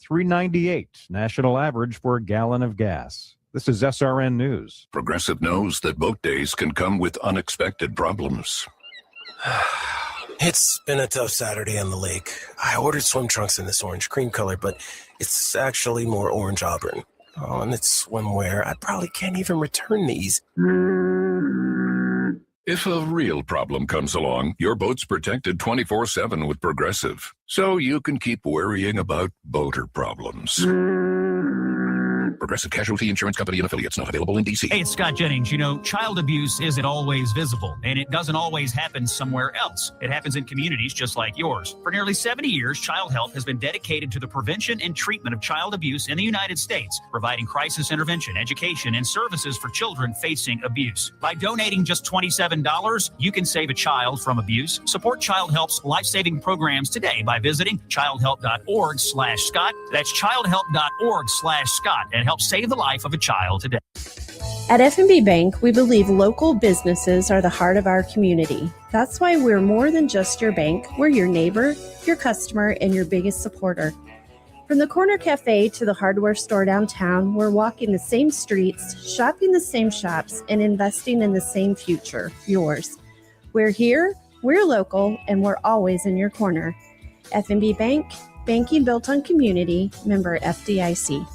$3.98 national average for a gallon of gas. This is SRN News. Progressive knows that boat days can come with unexpected problems. It's been a tough Saturday on the lake. I ordered swim trunks in this orange cream color, but it's actually more orange auburn. Oh, and it's swimwear. I probably can't even return these. If a real problem comes along, your boat's protected 24/7 with Progressive, so you can keep worrying about boater problems. Progressive Casualty Insurance Company and affiliates, not available in D.C. Hey, it's Scott Jennings. You know, child abuse isn't always visible, and it doesn't always happen somewhere else. It happens in communities just like yours. For nearly 70 years, Child Help has been dedicated to the prevention and treatment of child abuse in the United States, providing crisis intervention, education, and services for children facing abuse. By donating just $27, you can save a child from abuse. Support Child Help's life-saving programs today by visiting childhelp.org/Scott. That's childhelp.org/Scott, and help save the life of a child today. At F&B Bank, we believe local businesses are the heart of our community. That's why we're more than just your bank. We're your neighbor, your customer, and your biggest supporter. From the corner cafe to the hardware store downtown, we're walking the same streets, shopping the same shops, and investing in the same future, yours. We're here, we're local, and we're always in your corner. F&B Bank, banking built on community, member FDIC.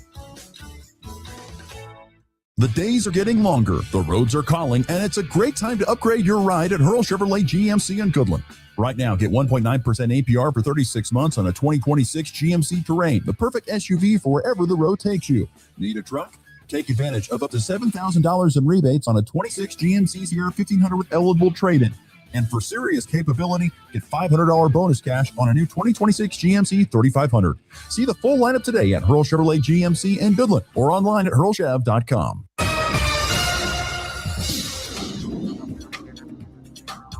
The days are getting longer, the roads are calling, and it's a great time to upgrade your ride at Hurl Chevrolet GMC in Goodland. Right now, get 1.9% APR for 36 months on a 2026 GMC Terrain, the perfect SUV for wherever the road takes you. Need a truck? Take advantage of up to $7,000 in rebates on a 26 GMC Sierra 1500 with eligible trade-in. And for serious capability, get $500 bonus cash on a new 2026 GMC 3500. See the full lineup today at Hurl Chevrolet GMC in Goodland or online at hurlchev.com.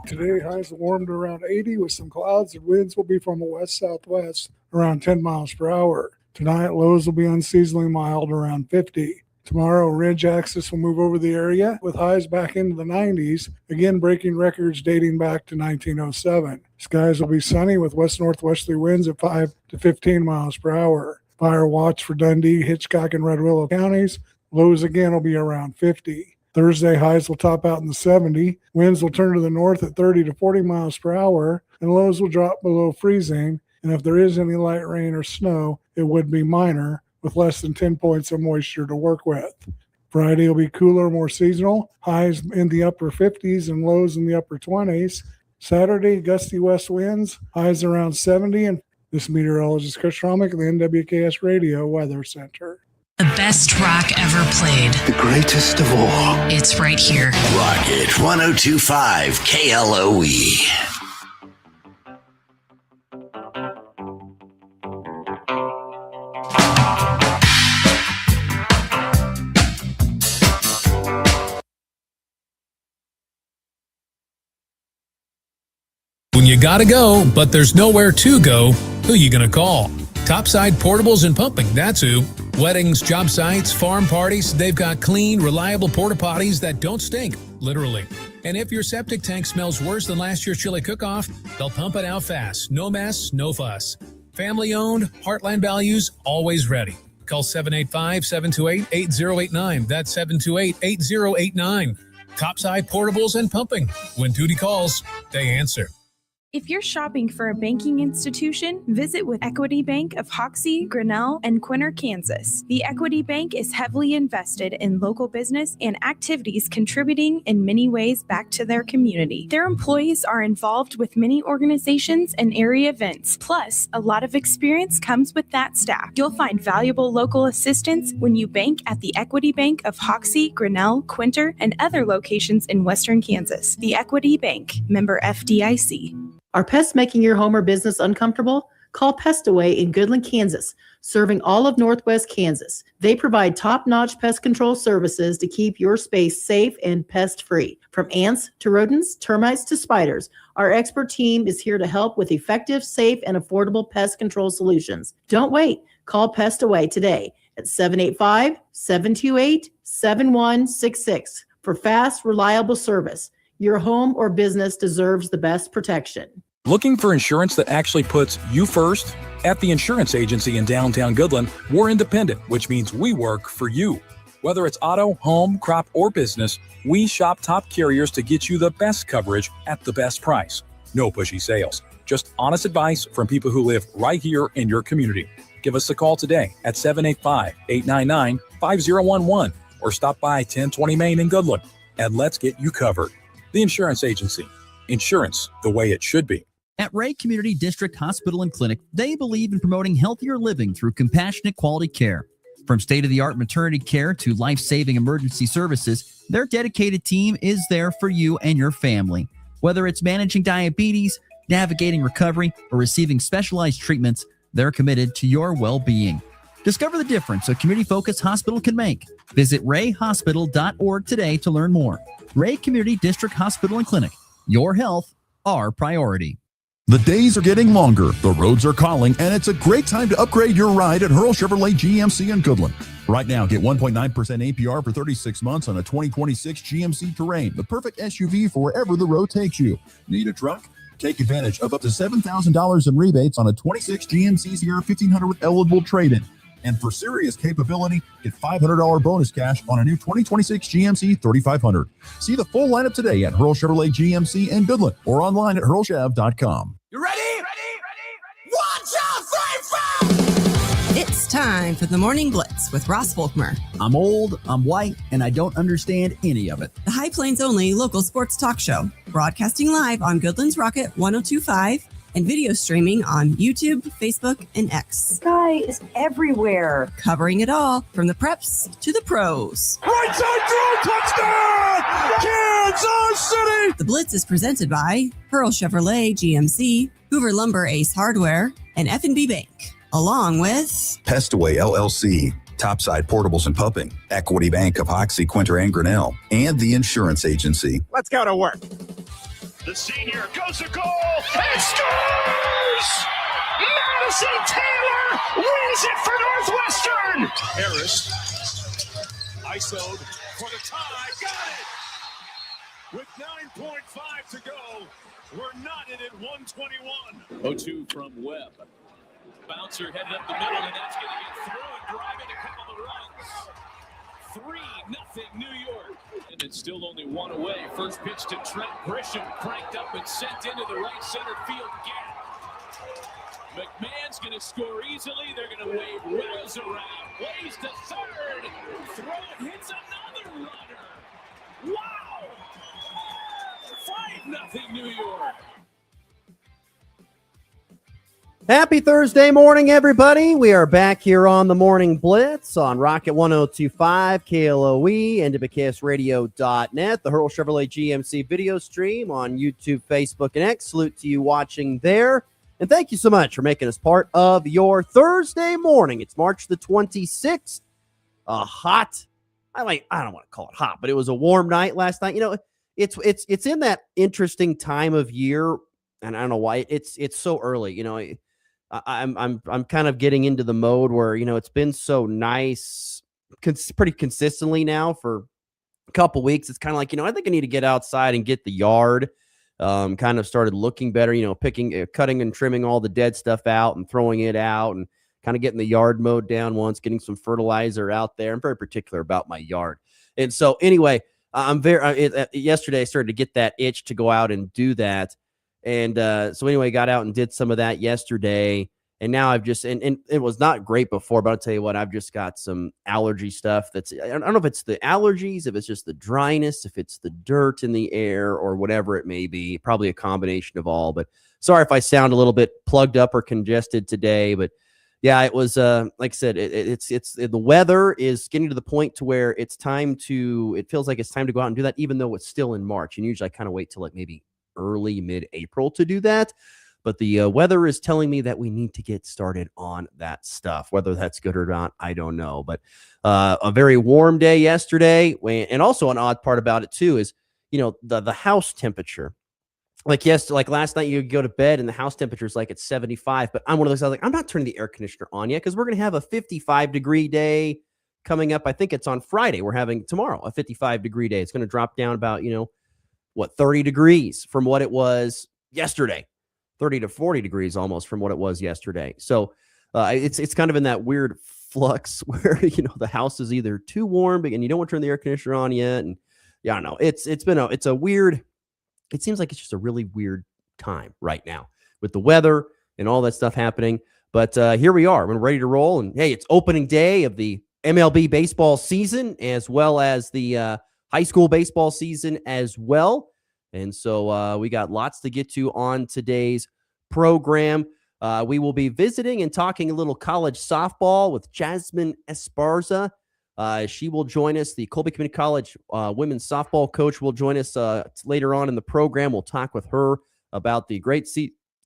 Today, highs will warm to around 80 with some clouds, and winds will be from the west-southwest around 10 miles per hour. Tonight, lows will be unseasonably mild around 50. Tomorrow, a ridge axis will move over the area with highs back into the 90s, again breaking records dating back to 1907. Skies will be sunny with west-northwesterly winds at 5 to 15 miles per hour. Fire watch for Dundee, Hitchcock, and Red Willow counties. Lows again will be around 50. Thursday, highs will top out in the 70. Winds will turn to the north at 30 to 40 miles per hour, and lows will drop below freezing. And if there is any light rain or snow, it would be minor, with less than 10 points of moisture to work with. Friday will be cooler, more seasonal, highs in the upper 50s and lows in the upper 20s. Saturday, gusty west winds, highs around 70. And this meteorologist Chris Romick of the NWKS Radio Weather Center. The best rock ever played. The greatest of all. It's right here. Rocket 102.5 KLOE. When you gotta go, but there's nowhere to go, who you gonna call? Topside Portables and Pumping, that's who. Weddings, job sites, farm parties, they've got clean, reliable porta potties that don't stink, literally. And if your septic tank smells worse than last year's chili cook-off, they'll pump it out fast. No mess, no fuss. Family owned, Heartland values, always ready. Call 785-728-8089. That's 728-8089. Topside Portables and Pumping. When duty calls, they answer. If you're shopping for a banking institution, visit with Equity Bank of Hoxie, Grinnell, and Quinter, Kansas. The Equity Bank is heavily invested in local business and activities contributing in many ways back to their community. Their employees are involved with many organizations and area events. Plus, a lot of experience comes with that staff. You'll find valuable local assistance when you bank at the Equity Bank of Hoxie, Grinnell, Quinter, and other locations in Western Kansas. The Equity Bank, member FDIC. Are pests making your home or business uncomfortable? Call Pest Away in Goodland, Kansas, serving all of Northwest Kansas. They provide top-notch pest control services to keep your space safe and pest-free. From ants to rodents, termites to spiders, our expert team is here to help with effective, safe, and affordable pest control solutions. Don't wait. Call Pest Away today at 785-728-7166 for fast, reliable service. Your home or business deserves the best protection. Looking for insurance that actually puts you first? At the insurance agency in downtown Goodland, we're independent, which means we work for you. Whether it's auto, home, crop, or business, we shop top carriers to get you the best coverage at the best price. No pushy sales, just honest advice from people who live right here in your community. Give us a call today at 785-899-5011 or stop by 1020 Main in Goodland and let's get you covered. The Insurance Agency. Insurance the way it should be. At Ray Community District Hospital and Clinic, they believe in promoting healthier living through compassionate quality care. From state-of-the-art maternity care to life-saving emergency services, their dedicated team is there for you and your family. Whether it's managing diabetes, navigating recovery, or receiving specialized treatments, they're committed to your well-being. Discover the difference a community-focused hospital can make. Visit rayhospital.org today to learn more. Ray Community District Hospital and Clinic. Your health, our priority. The days are getting longer, the roads are calling, and it's a great time to upgrade your ride at Hurl Chevrolet GMC in Goodland. Right now, get 1.9% APR for 36 months on a 2026 GMC Terrain, the perfect SUV for wherever the road takes you. Need a truck? Take advantage of up to $7,000 in rebates on a 26 GMC Sierra 1500 with eligible trade-in. And for serious capability, get $500 bonus cash on a new 2026 GMC 3500. See the full lineup today at Hurl Chevrolet GMC in Goodland or online at hurlchev.com. You ready? Ready? 1, 2, 3, 4! It's time for the Morning Blitz with Ross Volkmer. I'm old, I'm white, and I don't understand any of it. The High Plains only local sports talk show, broadcasting live on Goodland's Rocket 102.5 and video streaming on YouTube, Facebook, and X. Guy is everywhere. Covering it all from the preps to the pros. Right side throw, touchdown! Kansas City! The Blitz is presented by Hurl Chevrolet GMC, Hoover Lumber Ace Hardware, and F&B Bank, along with Pestaway LLC, Topside Portables and Pumping, Equity Bank of Hoxie, Quinter, and Grinnell, and the Insurance Agency. Let's go to work. The senior goes to goal and scores! Madison Taylor wins it for Northwestern! Harris, ISO'd for the tie, got it! With 9.5 to go, we're knotted at 121. 0-2 from Webb. Bouncer headed up the middle, and that's going to get through and drive in a couple of runs. 3-0 New York. And it's still only one away. First pitch to Trent Grisham, cranked up and sent into the right center field gap. McMahon's going to score easily. They're going to wave Wells around. Waves to third. Throw it, hits another runner. Wow! 5-0 New York. Happy Thursday morning, everybody. We are back here on the Morning Blitz on Rocket 1025, KLOE, NWKSradio.net, the Hurl Chevrolet GMC video stream on YouTube, Facebook, and X. Salute to you watching there. And thank you so much for making us part of your Thursday morning. It's March the 26th. Hot. I don't want to call it hot, but it was a warm night last night. You know, it's in that interesting time of year, and I don't know why it's so early. You know, I'm kind of getting into the mode where, you know, it's been so nice pretty consistently now for a couple weeks. It's kind of like, you know, I think I need to get outside and get the yard kind of started looking better, you know, cutting and trimming all the dead stuff out and throwing it out and kind of getting the yard mowed down once, getting some fertilizer out there. I'm very particular about my yard. And so anyway, yesterday I started to get that itch to go out and do that. And so anyway, got out and did some of that yesterday. And now I've just, and it was not great before, but I'll tell you what, I've just got some allergy stuff I don't know if it's the allergies, if it's just the dryness, if it's the dirt in the air or whatever it may be, probably a combination of all. But sorry if I sound a little bit plugged up or congested today, but yeah, it was, like I said, it's the weather is getting to the point to where it feels like it's time to go out and do that, even though it's still in March. And usually I kind of wait till like maybe early mid-April to do that, but the weather is telling me that we need to get started on that stuff. Whether that's good or not, I don't know. But a very warm day yesterday, and also an odd part about it too is, you know, the house temperature. Like last night, you go to bed and the house temperature is like at 75. But I'm one of those guys like, I'm not turning the air conditioner on yet because we're gonna have a 55-degree day coming up. I think it's on Friday. We're having tomorrow a 55-degree day. It's going to drop down about, 30 degrees from what it was yesterday. 30 to 40 degrees almost from what it was yesterday. So it's kind of in that weird flux where, the house is either too warm and you don't want to turn the air conditioner on yet. And yeah, I don't know. It's a weird, it seems like it's just a really weird time right now with the weather and all that stuff happening. But here we are. We're ready to roll. And hey, it's opening day of the MLB baseball season as well as the high school baseball season as well. And so we got lots to get to on today's program. We will be visiting and talking a little college softball with Jasmine Esparza. She will join us. The Colby Community College women's softball coach will join us later on in the program. We'll talk with her about the great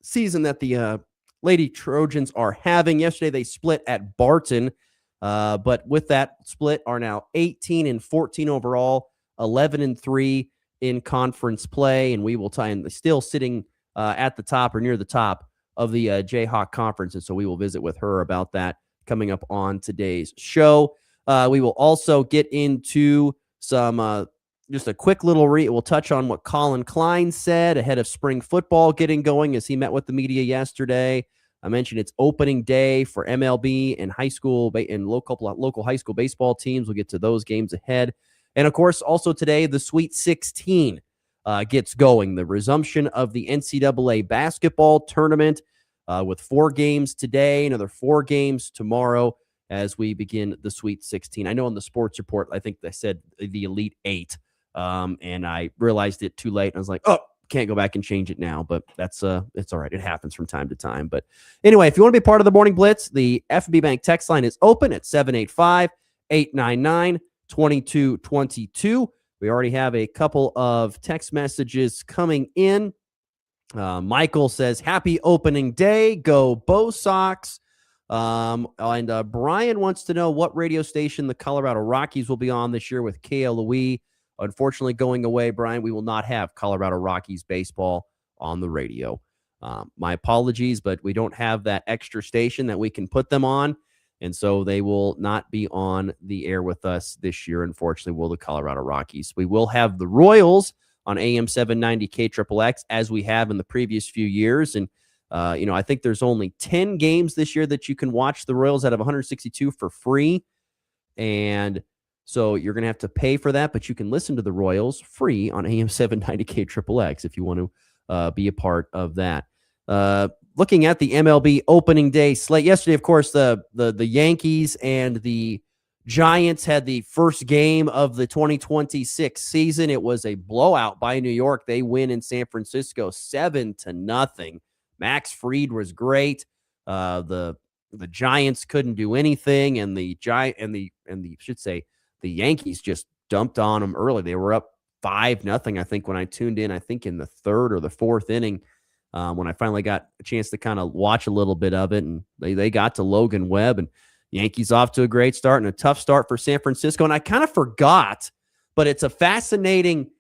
season that the Lady Trojans are having. Yesterday, they split at Barton, but with that split are now 18-14 overall, 11-3 in conference play, and we will still sitting at the top or near the top of the Jayhawk Conference, and so we will visit with her about that coming up on today's show. We will also get into some just a quick little we'll touch on what Colin Klein said ahead of spring football getting going as he met with the media yesterday. I mentioned it's opening day for MLB and high school and local high school baseball teams. We'll get to those games ahead. And of course, also today, the Sweet 16 gets going. The resumption of the NCAA basketball tournament with 4 games today, another 4 games tomorrow as we begin the Sweet 16. I know on the sports report, I think they said the Elite 8, and I realized it too late. And I was like, oh, can't go back and change it now, but it's all right. It happens from time to time. But anyway, if you want to be part of the Morning Blitz, the FNB Bank text line is open at 785-899-2222. We already have a couple of text messages coming in. Michael says, happy opening day. Go Bo Sox. And Brian wants to know what radio station the Colorado Rockies will be on this year with KLOE. Unfortunately, going away, Brian, we will not have Colorado Rockies baseball on the radio. My apologies, but we don't have that extra station that we can put them on. And so they will not be on the air with us this year, unfortunately, will the Colorado Rockies. We will have the Royals on AM 790 KXXX as we have in the previous few years. And, I think there's only 10 games this year that you can watch the Royals out of 162 for free. And so you're going to have to pay for that, but you can listen to the Royals free on AM 790 KXXX if you want to be a part of that. Looking at the MLB opening day slate yesterday, of course, the Yankees and the Giants had the first game of the 2026 season. It was a blowout by New York. They win in San Francisco 7-0. Max Fried was great. The Giants couldn't do anything, and the Yankees just dumped on them early. They were up 5-0, I think, when I tuned in, I think in the 3rd or the 4th inning, when I finally got a chance to kind of watch a little bit of it. And they got to Logan Webb, and Yankees off to a great start and a tough start for San Francisco. And I kind of forgot, but it's a fascinating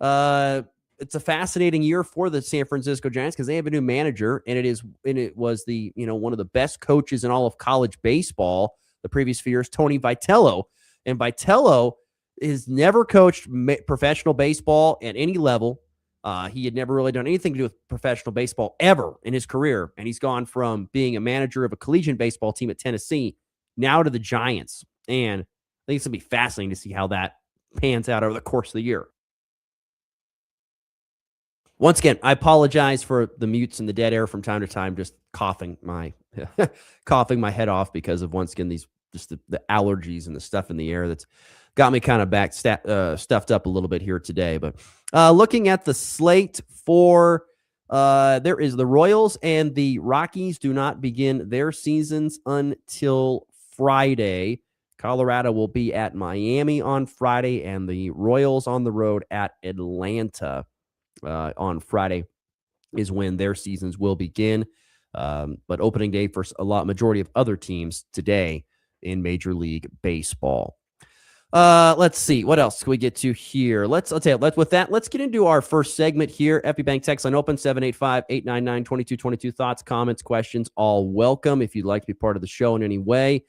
year for the San Francisco Giants because they have a new manager, and it was the one of the best coaches in all of college baseball the previous few years, Tony Vitello. And Vitello has never coached professional baseball at any level. He had never really done anything to do with professional baseball ever in his career. And he's gone from being a manager of a collegiate baseball team at Tennessee now to the Giants. And I think it's going to be fascinating to see how that pans out over the course of the year. Once again, I apologize for the mutes and the dead air from time to time, just coughing my head off because of, once again, these just the allergies and the stuff in the air that's got me kind of stuffed up a little bit here today. But looking at the slate for there is the Royals and the Rockies do not begin their seasons until Friday. Colorado will be at Miami on Friday, and the Royals on the road at Atlanta on Friday is when their seasons will begin. But opening day for majority of other teams today in Major League Baseball. Let's see. What else can we get to here? Let's get into our first segment here. FB Bank text line open 785-899-2222. Thoughts, comments, questions, all welcome if you'd like to be part of the show in any way.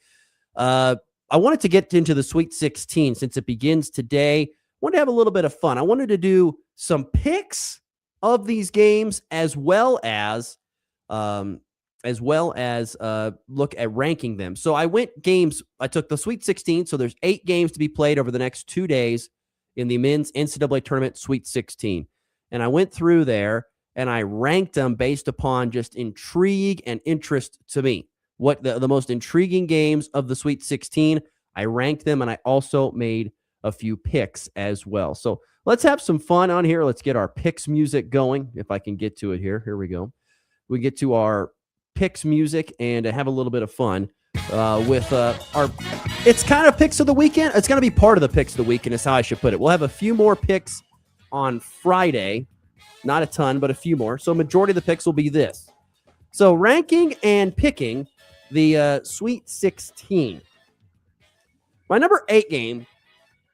I wanted to get into the Sweet 16 since it begins today. I wanted to have a little bit of fun. I wanted to do some picks of these games as well as as well as look at ranking them. So I took the Sweet 16, so there's 8 games to be played over the next 2 days in the men's NCAA tournament Sweet 16. And I went through there and I ranked them based upon just intrigue and interest to me. What the most intriguing games of the Sweet 16, I ranked them, and I also made a few picks as well. So let's have some fun on here. Let's get our picks music going, if I can get to it here. Here we go. We get to our picks music and have a little bit of fun with it's kind of picks of the weekend. It's going to be part of the picks of the weekend is how I should put it. We'll have a few more picks on Friday. Not a ton, but a few more. So majority of the picks will be this. So ranking and picking the Sweet 16. My number 8 game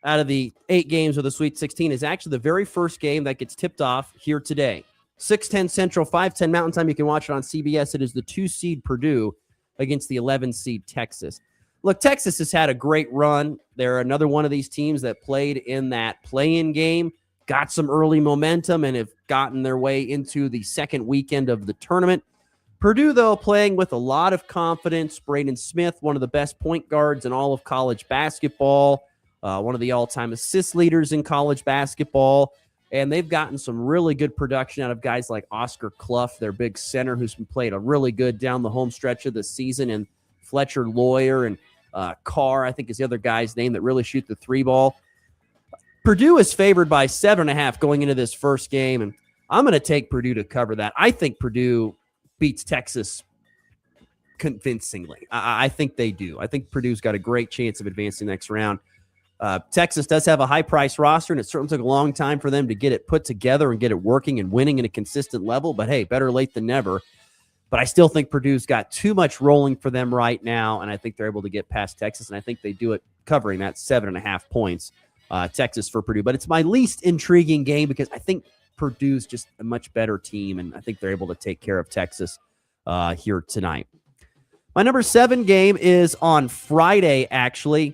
out of the 8 games of the Sweet 16 is actually the very first game that gets tipped off here today. 6:10 Central, 5:10 Mountain Time. You can watch it on CBS. It is the 2 seed Purdue against the 11 seed Texas. Look, Texas has had a great run. They're another one of these teams that played in that play-in game, got some early momentum, and have gotten their way into the second weekend of the tournament. Purdue, though, playing with a lot of confidence. Braden Smith, one of the best point guards in all of college basketball, one of the all-time assist leaders in college basketball. And they've gotten some really good production out of guys like Oscar Clough, their big center, who's been played a really good down the home stretch of the season, and Fletcher Lawyer and Carr, I think is the other guy's name that really shoot the 3 ball. Purdue is favored by 7.5 going into this first game, and I'm going to take Purdue to cover that. I think Purdue beats Texas convincingly. I think they do. I think Purdue's got a great chance of advancing next round. Texas does have a high-priced roster, and it certainly took a long time for them to get it put together and get it working and winning at a consistent level. But, hey, better late than never. But I still think Purdue's got too much rolling for them right now, and I think they're able to get past Texas, and I think they do it covering that 7.5 points, Texas for Purdue. But it's my least intriguing game because I think Purdue's just a much better team, and I think they're able to take care of Texas here tonight. My number 7 game is on Friday, actually.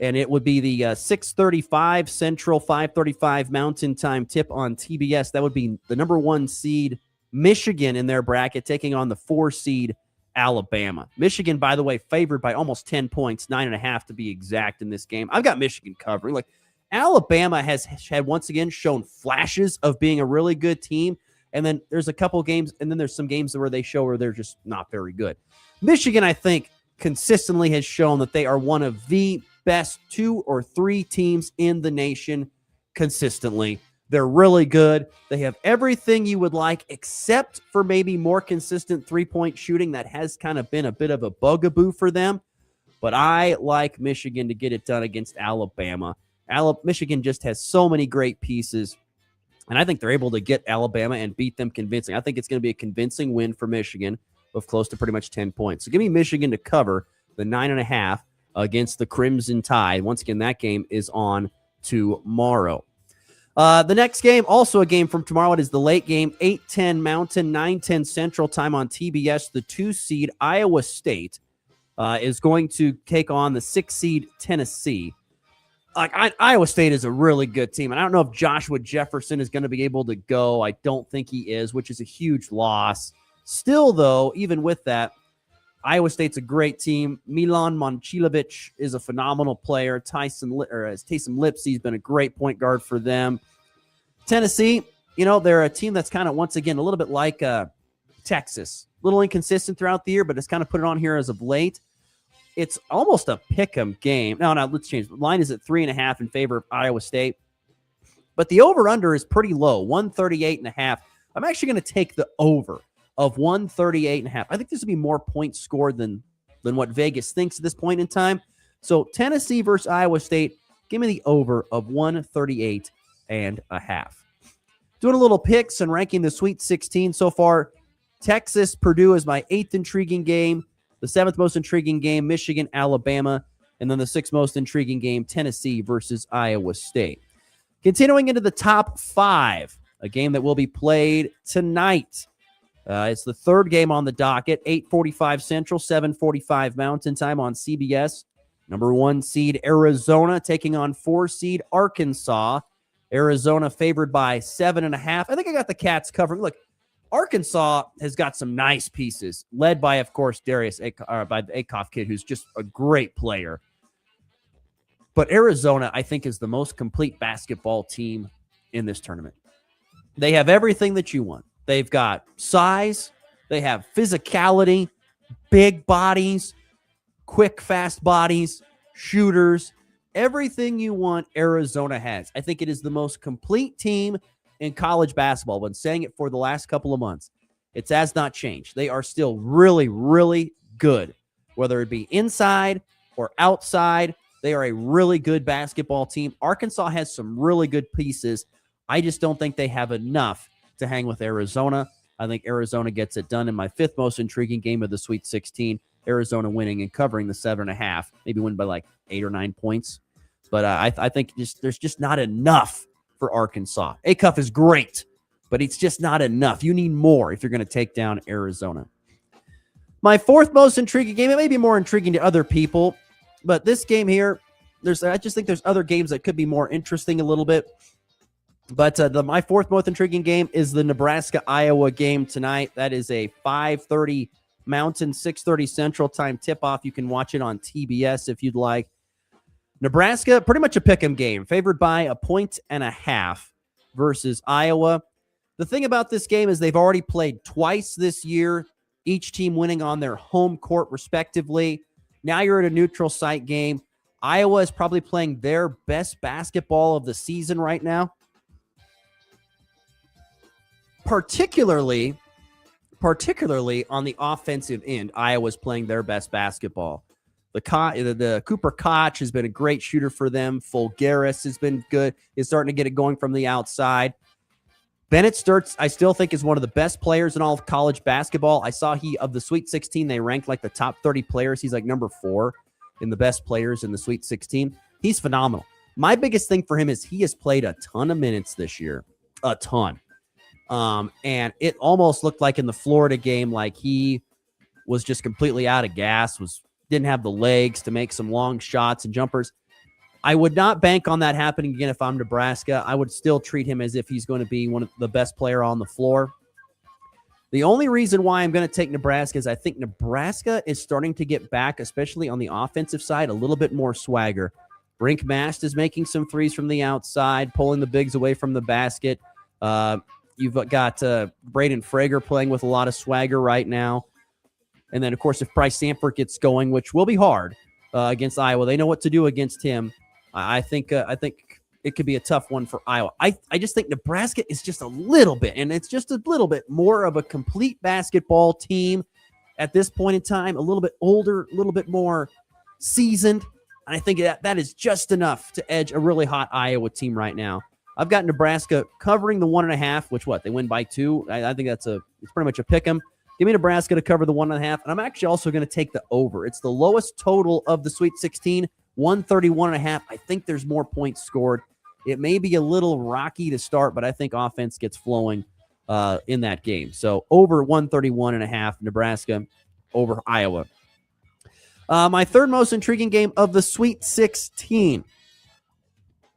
And it would be the 6:35 Central, 5:35 Mountain Time tip on TBS. That would be the number 1 seed Michigan in their bracket taking on the 4 seed Alabama. Michigan, by the way, favored by almost 10 points, 9.5 to be exact in this game. I've got Michigan covering. Like, Alabama has had once again shown flashes of being a really good team. And then there's a couple games, and then there's some games where they show where they're just not very good. Michigan, I think, consistently has shown that they are one of the best 2 or 3 teams in the nation consistently. They're really good. They have everything you would like except for maybe more consistent 3-point shooting. That has kind of been a bit of a bugaboo for them. But I like Michigan to get it done against Alabama. Michigan just has so many great pieces, and I think they're able to get Alabama and beat them convincing. I think it's going to be a convincing win for Michigan of close to pretty much 10 points. So give me Michigan to cover the 9.5 against the Crimson Tide. Once again, that game is on tomorrow. The next game, also a game from tomorrow. It is the late game, 8:10 Mountain, 9:10 Central Time on TBS. The 2 seed Iowa State is going to take on the 6 seed Tennessee. Iowa State is a really good team, and I don't know if Joshua Jefferson is going to be able to go. I don't think he is, which is a huge loss. Still, though, even with that, Iowa State's a great team. Milan Momcilovic is a phenomenal player. Taysom Lipsey has been a great point guard for them. Tennessee, they're a team that's kind of, once again, a little bit like Texas. A little inconsistent throughout the year, but it's kind of put it on here as of late. It's almost a pick'em game. No, let's change. The line is at 3.5 in favor of Iowa State. But the over-under is pretty low, 138.5. I'm actually going to take the over of 138.5. I think this will be more points scored than what Vegas thinks at this point in time. So Tennessee versus Iowa State, give me the over of 138.5. Doing a little picks and ranking the Sweet 16 so far. Texas, Purdue is my 8th intriguing game. The 7th most intriguing game, Michigan, Alabama. And then the 6th most intriguing game, Tennessee versus Iowa State. Continuing into the top 5, a game that will be played tonight. It's the 3rd game on the docket, 8:45 Central, 7:45 Mountain Time on CBS. Number 1 seed Arizona taking on 4 seed Arkansas. Arizona favored by 7.5. I think I got the Cats covered. Look, Arkansas has got some nice pieces, led by, of course, by the Akoff kid, who's just a great player. But Arizona, I think, is the most complete basketball team in this tournament. They have everything that you want. They've got size, they have physicality, big bodies, quick, fast bodies, shooters, everything you want, Arizona has. I think it is the most complete team in college basketball. I've been saying it for the last couple of months. It has not changed. They are still really, really good, whether it be inside or outside. They are a really good basketball team. Arkansas has some really good pieces. I just don't think they have enough to hang with Arizona. I think Arizona gets it done in my fifth most intriguing game of the Sweet 16. Arizona winning and covering the 7.5, maybe win by like 8 or 9 points. But I think there's just not enough for Arkansas. Acuff is great, but it's just not enough. You need more if you're going to take down Arizona. My fourth most intriguing game, it may be more intriguing to other people, but this game here, I just think there's other games that could be more interesting a little bit. But my fourth most intriguing game is the Nebraska-Iowa game tonight. That is a 5:30 Mountain, 6:30 Central Time tip-off. You can watch it on TBS if you'd like. Nebraska, pretty much a pick'em game, favored by 1.5 versus Iowa. The thing about this game is they've already played twice this year, each team winning on their home court respectively. Now you're at a neutral site game. Iowa is probably playing their best basketball of the season right now. Particularly on the offensive end, Iowa's playing their best basketball. The Cooper Koch has been a great shooter for them. Fulgaris has been good. Is starting to get it going from the outside. Bennett Sturtz, I still think, is one of the best players in all of college basketball. I saw of the Sweet 16, they ranked like the top 30 players. He's like number 4 in the best players in the Sweet 16. He's phenomenal. My biggest thing for him is he has played a ton of minutes this year. A ton. And it almost looked like in the Florida game, like he was just completely out of gas, didn't have the legs to make some long shots and jumpers. I would not bank on that happening again if I'm Nebraska. I would still treat him as if he's going to be one of the best player on the floor. The only reason why I'm going to take Nebraska is I think Nebraska is starting to get back, especially on the offensive side, a little bit more swagger. Brink Mast is making some threes from the outside, pulling the bigs away from the basket. You've got Braden Frager playing with a lot of swagger right now. And then, of course, if Bryce Sanford gets going, which will be hard against Iowa, they know what to do against him. I think it could be a tough one for Iowa. I just think Nebraska is just a little bit, and it's just a little bit more of a complete basketball team at this point in time, a little bit older, a little bit more seasoned. And I think that is just enough to edge a really hot Iowa team right now. I've got Nebraska covering the 1.5, which they win by 2. I think it's pretty much a pick 'em. Give me Nebraska to cover the 1.5, and I'm actually also going to take the over. It's the lowest total of the Sweet 16, 131.5. I think there's more points scored. It may be a little rocky to start, but I think offense gets flowing in that game. So over 131.5, Nebraska over Iowa. My third most intriguing game of the Sweet 16.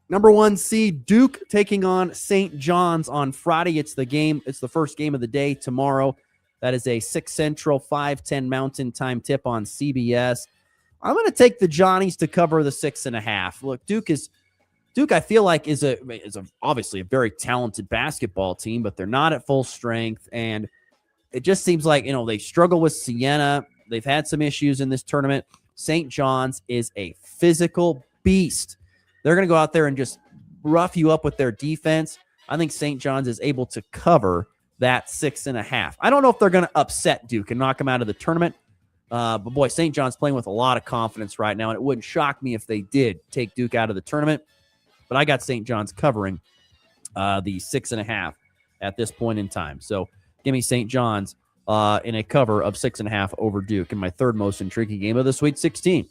Number 1 seed Duke taking on St. John's on Friday. It's the first game of the day tomorrow. That is a 6 Central, 5:10 Mountain Time tip on CBS. I'm going to take the Johnnies to cover the 6.5. Look, Duke, I feel like is obviously a very talented basketball team, but they're not at full strength, and it just seems like they struggle with Siena. They've had some issues in this tournament. St. John's is a physical beast. They're going to go out there and just rough you up with their defense. I think St. John's is able to cover that 6.5. I don't know if they're going to upset Duke and knock them out of the tournament. But boy, St. John's playing with a lot of confidence right now, and it wouldn't shock me if they did take Duke out of the tournament. But I got St. John's covering the 6.5 at this point in time. So give me St. John's in a cover of 6.5 over Duke in my third most intriguing game of the Sweet 16.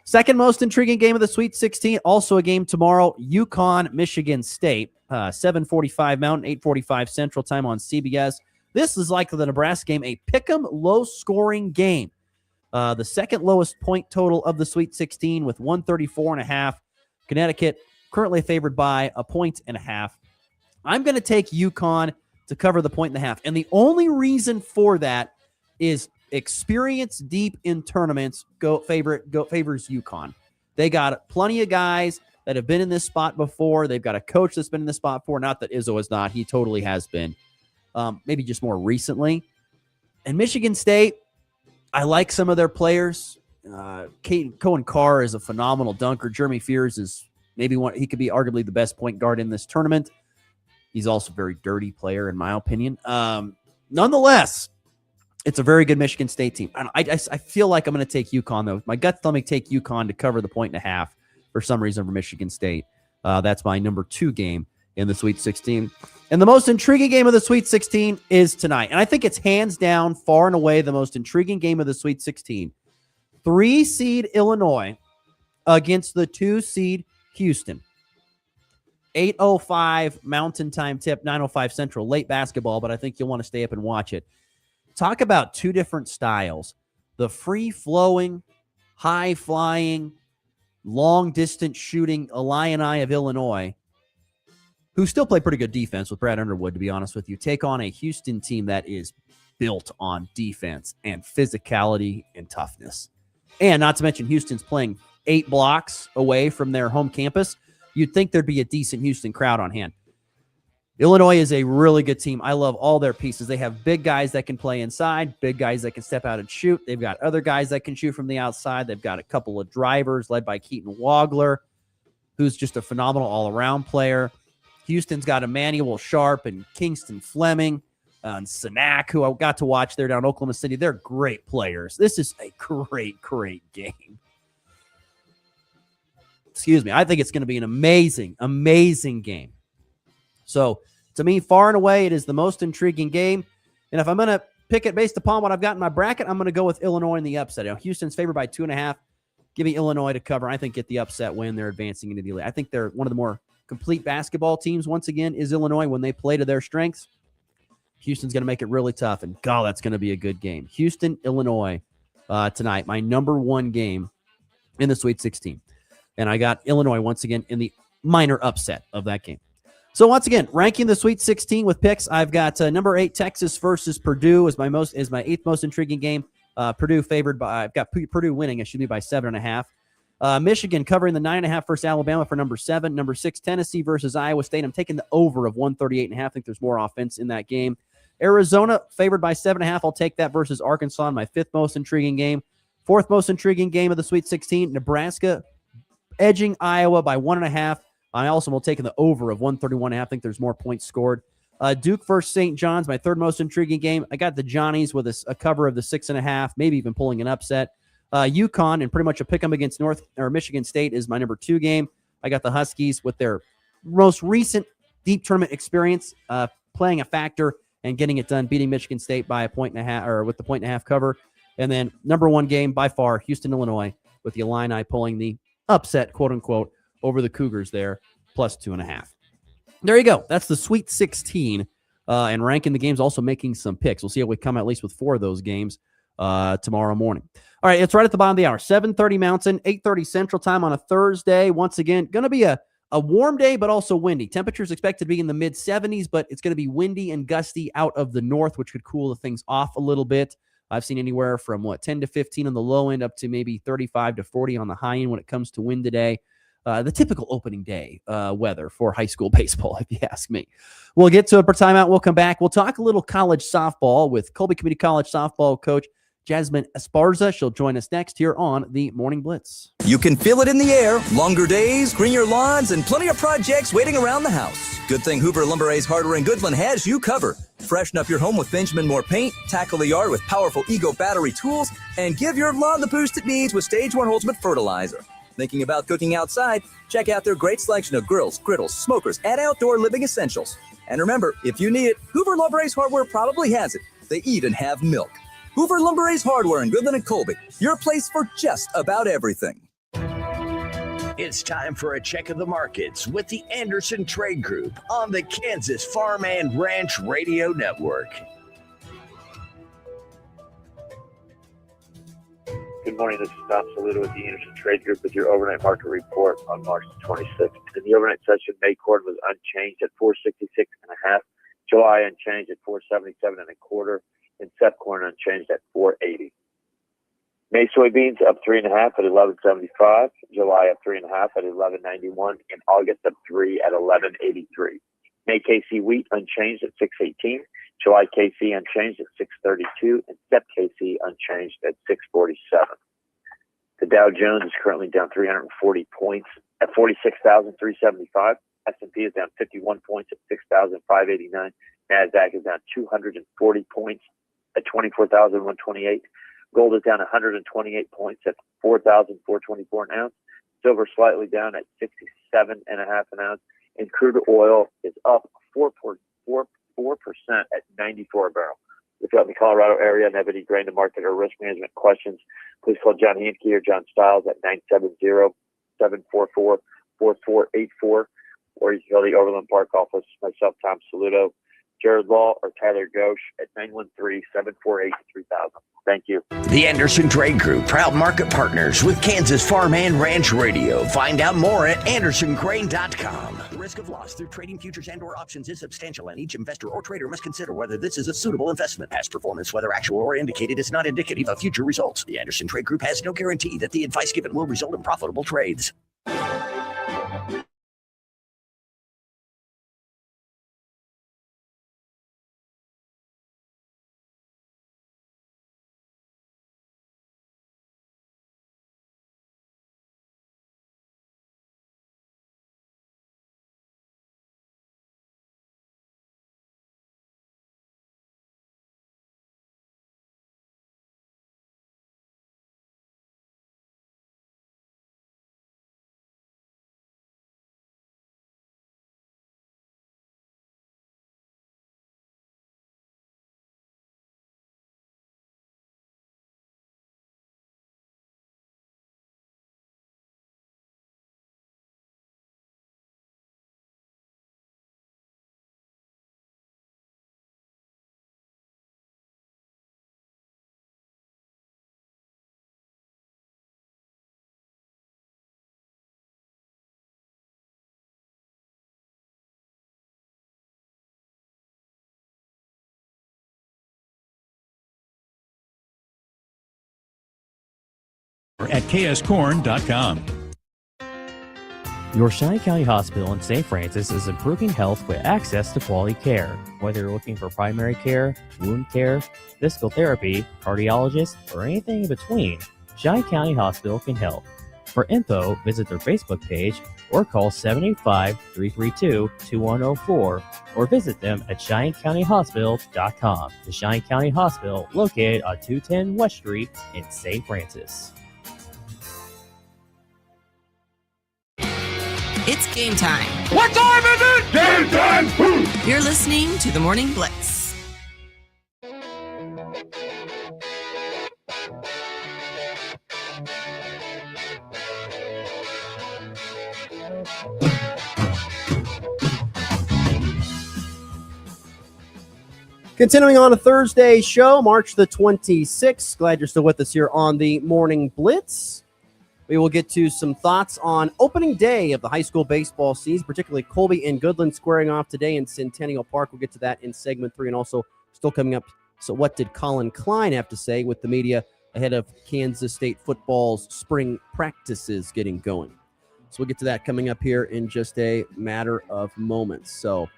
Second most intriguing game of the Sweet 16, also a game tomorrow, UConn, Michigan State, 7:45 Mountain, 8:45 Central Time on CBS. This is like the Nebraska game, a pick'em low-scoring game. The second lowest point total of the Sweet 16 with 134.5. Connecticut currently favored by 1.5. I'm going to take UConn to cover the 1.5. And the only reason for that is experience deep in tournaments favors UConn. They got plenty of guys that have been in this spot before. They've got a coach that's been in this spot before. Not that Izzo is not. He totally has been. Maybe just more recently. And Michigan State, I like some of their players. Cohen Carr is a phenomenal dunker. Jeremy Fears is maybe he could be arguably the best point guard in this tournament. He's also a very dirty player, in my opinion. Nonetheless, it's a very good Michigan State team. I feel like I'm going to take UConn, though. My gut's telling me take UConn to cover the 1.5 for some reason for Michigan State. That's my number 2 game in the Sweet 16. And the most intriguing game of the Sweet 16 is tonight. And I think it's hands down, far and away, the most intriguing game of the Sweet 16. 3-seed Illinois against the 2-seed Houston. 8:05 Mountain Time tip, 9:05 Central. Late basketball, but I think you'll want to stay up and watch it. Talk about two different styles. The free-flowing, high-flying, long-distance shooting Illini of Illinois, who still play pretty good defense with Brad Underwood, to be honest with you, take on a Houston team that is built on defense and physicality and toughness. And not to mention Houston's playing 8 blocks away from their home campus. You'd think there'd be a decent Houston crowd on hand. Illinois is a really good team. I love all their pieces. They have big guys that can play inside, big guys that can step out and shoot. They've got other guys that can shoot from the outside. They've got a couple of drivers led by Keaton Wagler, who's just a phenomenal all-around player. Houston's got Emmanuel Sharp and Kingston Fleming and Sanak, who I got to watch there down in Oklahoma City. They're great players. This is a great, great game. Excuse me. I think it's going to be an amazing, amazing game. So, to me, far and away, it is the most intriguing game. And if I'm going to pick it based upon what I've got in my bracket, I'm going to go with Illinois in the upset. Now, Houston's favored by 2.5. Give me Illinois to cover. I think get the upset win. They're advancing into the elite. I think they're one of the more complete basketball teams, once again, is Illinois when they play to their strengths. Houston's going to make it really tough, and God, that's going to be a good game. Houston, Illinois tonight, my number 1 game in the Sweet 16. And I got Illinois once again in the minor upset of that game. So once again, ranking the Sweet 16 with picks, I've got number 8 Texas versus Purdue is my 8th most intriguing game. Purdue favored by I've got Purdue winning, it should be by 7.5. Michigan covering the 9.5 versus Alabama for number 7. Number 6 Tennessee versus Iowa State. I'm taking the over of 138.5. I think there's more offense in that game. Arizona favored by 7.5. I'll take that versus Arkansas, my 5th most intriguing game. 4th most intriguing game of the Sweet 16. Nebraska edging Iowa by 1.5. I also will take the over of 131.5. I think there's more points scored. Duke versus St. John's, my 3rd most intriguing game. I got the Johnnies with a cover of the 6.5, maybe even pulling an upset. UConn and pretty much a pick 'em against Michigan State is my number 2 game. I got the Huskies with their most recent deep tournament experience playing a factor and getting it done, beating Michigan State by 1.5 or with the 1.5 cover. And then number 1 game by far, Houston, Illinois, with the Illini pulling the upset, quote unquote, over the Cougars there, plus 2.5. There you go. That's the Sweet 16 and ranking the games, also making some picks. We'll see how we come at least with 4 of those games tomorrow morning. All right, it's right at the bottom of the hour, 7:30 Mountain, 8:30 Central Time on a Thursday. Once again, going to be a warm day, but also windy. Temperatures expected to be in the mid-70s, but it's going to be windy and gusty out of the north, which could cool the things off a little bit. I've seen anywhere from 10 to 15 on the low end up to maybe 35 to 40 on the high end when it comes to wind today. The typical opening day weather for high school baseball, if you ask me. We'll get to it for timeout. We'll come back. We'll talk a little college softball with Colby Community College softball coach Jasmine Esparza. She'll join us next here on the Morning Blitz. You can feel it in the air. Longer days, greener lawns, and plenty of projects waiting around the house. Good thing Hoover Lumber Ace Hardware in Goodland has you covered. Freshen up your home with Benjamin Moore paint, tackle the yard with powerful Ego battery tools, and give your lawn the boost it needs with Stage 1 Ultimate Fertilizer. Thinking about cooking outside? Check out their great selection of grills, griddles, smokers, and outdoor living essentials. And remember, if you need it, Hoover Lumber Ace Hardware probably has it. They even have milk. Hoover Lumber Ace Hardware in Goodland and Colby, your place for just about everything. It's time for a check of the markets with the Anderson Trade Group on the Kansas Farm and Ranch Radio Network. Good morning, this is Tom Saludo with the Anderson Trade Group with your overnight market report on March 26th. And the overnight session, May corn was unchanged at 466.5. July unchanged at 477 and a quarter, and Sep corn unchanged at 480. May soybeans up 3.5 at 1175. July up 3.5 at 1191, and August up 3 at 1183. May KC wheat unchanged at 618. July KC unchanged at 632, and Sep KC unchanged at 647. The Dow Jones is currently down 340 points at 46,375. S&P is down 51 points at 6,589. NASDAQ is down 240 points at 24,128. Gold is down 128 points at 4,424 an ounce. Silver slightly down at 67.5 an ounce. And crude oil is up 4% at 94 a barrel. If you're out in the Colorado area and have any grain to market or risk management questions, please call John Hanke or John Stiles at 970-744-4484. Or you can go to the Overland Park office, myself, Tom Saludo, Jared Law, or Tyler Ghosh at 913-748-3000. Thank you. The Anderson Trade Group, proud market partners with Kansas Farm and Ranch Radio. Find out more at andersongrain.com. The risk of loss through trading futures and or options is substantial, and each investor or trader must consider whether this is a suitable investment. Past performance, whether actual or indicated, is not indicative of future results. The Anderson Trade Group has no guarantee that the advice given will result in profitable trades. At kscorn.com. Your Cheyenne County Hospital in St. Francis is improving health with access to quality care. Whether you're looking for primary care, wound care, physical therapy, cardiologist, or anything in between, Cheyenne County Hospital can help. For info, visit their Facebook page or call 785-332-2104 or visit them at CheyenneCountyHospital.com. The Cheyenne County Hospital, located on 210 West Street in St. Francis. It's game time. What time is it? Game time! You're listening to the Morning Blitz. Continuing on a Thursday show, March the 26th. Glad you're still with us here on the Morning Blitz. We will get to some thoughts on opening day of the high school baseball season, particularly Colby and Goodland squaring off today in Centennial Park. We'll get to that in segment 3, and also still coming up, so what did Colin Klein have to say with the media ahead of Kansas State football's spring practices getting going? So we'll get to that coming up here in just a matter of moments. So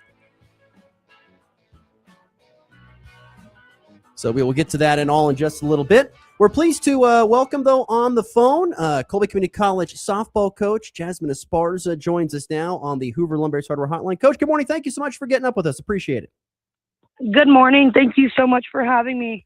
we will get to that and all in just a little bit. We're pleased to welcome, though, on the phone, Colby Community College softball coach Jasmine Esparza joins us now on the Hoover Lumber's Hardware Hotline. Coach, good morning. Thank you so much for getting up with us. Appreciate it. Good morning. Thank you so much for having me.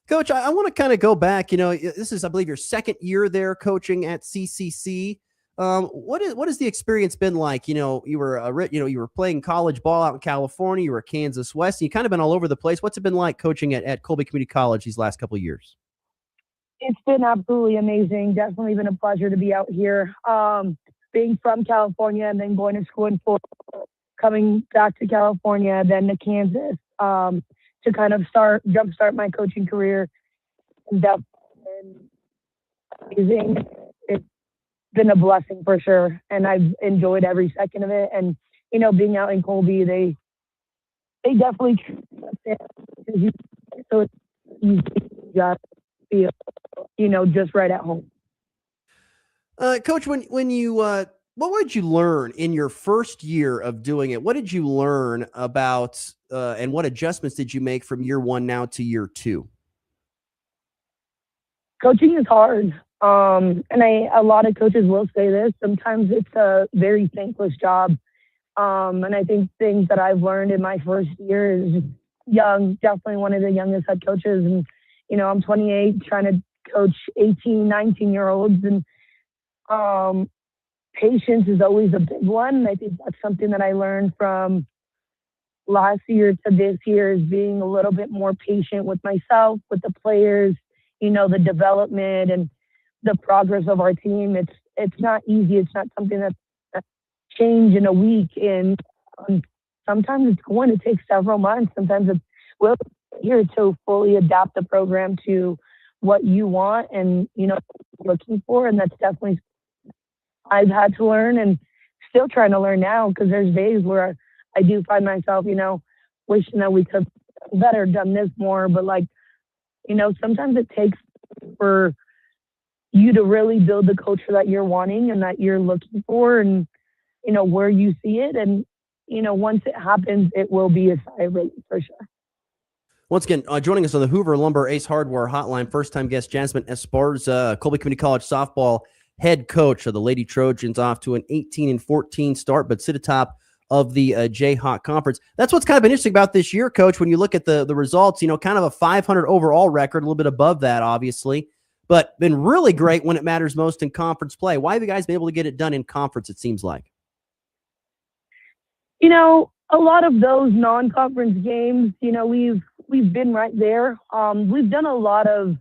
Coach, I want to kind of go back. You know, this is, I believe, your second year there coaching at CCC. What is the experience been like? You know, you were playing college ball out in California. You were at Kansas West. And you kind of been all over the place. What's it been like coaching at Colby Community College these last couple of years? It's been absolutely amazing. Definitely been a pleasure to be out here. Being from California and then going to school in Florida, coming back to California, then to Kansas, to kind of jumpstart my coaching career. That's been amazing. It's been a blessing for sure, and I've enjoyed every second of it. And you know, being out in Colby, they they definitely so it's easy to just feel, just right at home. Coach, when you what would you learn in your first year of doing it? What did you learn about and what adjustments did you make from year one now to year two? Coaching is hard. And a lot of coaches will say this. Sometimes it's a very thankless job. And I think things that I've learned in my first year is young, definitely one of the youngest head coaches. And, I'm 28 trying to coach 18, 19-year-olds. And patience is always a big one. And I think that's something that I learned from last year to this year is being a little bit more patient with myself, with the players, the development and the progress of our team. It's not easy. It's not something that's change in a week. And sometimes it's going to take several months. Sometimes it's here to fully adapt the program to what you want and, looking for. And that's definitely I've had to learn and still trying to learn now, because there's days where I do find myself, wishing that we could have better done this more. But sometimes it takes for you to really build the culture that you're wanting and that you're looking for and, where you see it. And, once it happens, it will be a sigh of relief for sure. Once again, joining us on the Hoover Lumber Ace Hardware Hotline, first-time guest Jasmine Esparza, Colby Community College softball head coach of the Lady Trojans, off to an 18-14 start, but sit atop of the Jayhawk Conference. That's what's kind of been interesting about this year, Coach, when you look at the results, kind of a 500 overall record, a little bit above that, obviously, but been really great when it matters most in conference play. Why have you guys been able to get it done in conference, it seems like? A lot of those non-conference games, we've been right there. We've done a lot of,